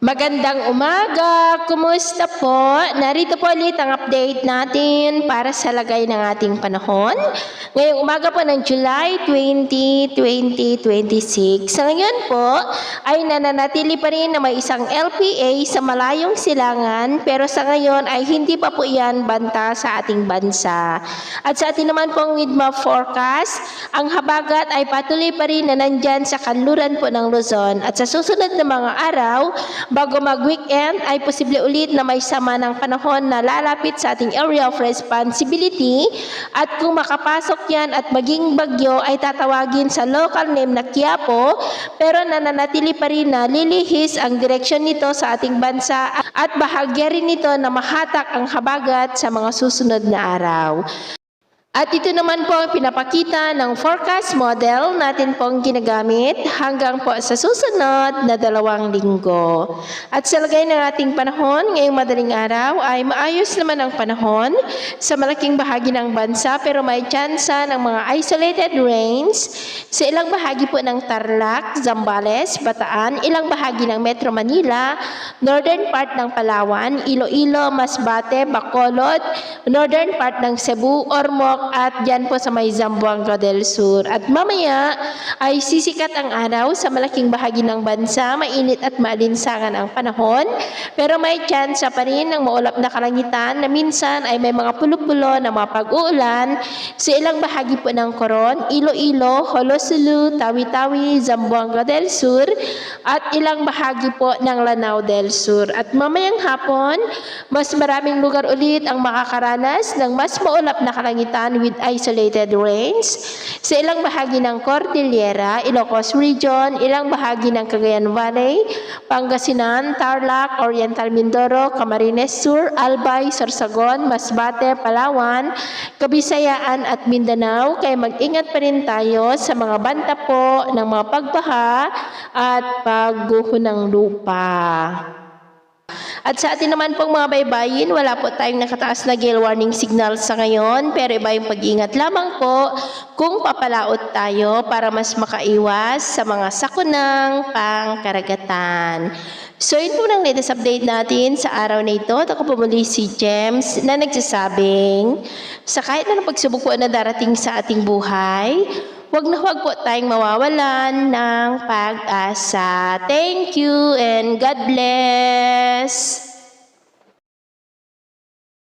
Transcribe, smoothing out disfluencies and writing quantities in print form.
Magandang umaga! Kumusta po? Narito po ulit ang update natin para sa lagay ng ating panahon. Ngayong umaga po ng July 20, 2026. Sa ngayon po ay nananatili pa rin na may isang LPA sa malayong silangan pero sa ngayon ay hindi pa po yan banta sa ating bansa. At sa atin naman pong widmap forecast, ang habagat ay patuloy pa rin na nandyan sa kanluran po ng Luzon. At sa susunod na mga araw, bago mag-weekend ay posible ulit na may sama ng panahon na lalapit sa ating area of responsibility at kung makapasok yan at maging bagyo ay tatawagin sa local name na Quiapo pero nananatili pa rin na lilihis ang direksyon nito sa ating bansa at bahagya rin nito na mahatak ang habagat sa mga susunod na araw. At ito naman po ang pinapakita ng forecast model natin pong ginagamit hanggang po sa susunod na 2 linggo. At sa lagay ng ating panahon, ngayong madaling araw ay maayos naman ang panahon sa malaking bahagi ng bansa pero may tsansa ng mga isolated rains sa ilang bahagi po ng Tarlac, Zambales, Bataan, ilang bahagi ng Metro Manila, northern part ng Palawan, Iloilo, Masbate, Bacolod, northern part ng Cebu, Ormoc, at dyan po sa may Zamboanga del Sur. At mamaya ay sisikat ang araw sa malaking bahagi ng bansa, mainit at maalinsangan ang panahon, pero may chance pa rin ng maulap na kalangitan na minsan ay may mga pulo-pulo na mga pag-uulan sa ilang bahagi po ng Coron, Iloilo, Holosulu, Tawi-Tawi, Zamboanga del Sur, at ilang bahagi po ng Lanao del Sur. At mamayang hapon, mas maraming lugar ulit ang makakaranas ng mas maulap na kalangitan with isolated rains sa ilang bahagi ng Cordillera, Ilocos Region, ilang bahagi ng Cagayan Valley, Pangasinan, Tarlac, Oriental Mindoro, Camarines Sur, Albay, Sorsogon, Masbate, Palawan, Kabisayaan at Mindanao. Kaya mag-ingat pa rin tayo sa mga banta po ng mga pagbaha at pagguho ng lupa. At sa atin naman pong mga baybayin, wala po tayong nakataas na gale warning signal sa ngayon, pero iba yung pag-ingat lamang po kung papalaot tayo para mas makaiwas sa mga sakunang pangkaragatan. So yun po ng latest update natin sa araw na ito. At ako po muli si James na nagsasabing sa kahit na pagsubok po na darating sa ating buhay, huwag po tayong mawawalan ng pag-asa. Thank you and God bless!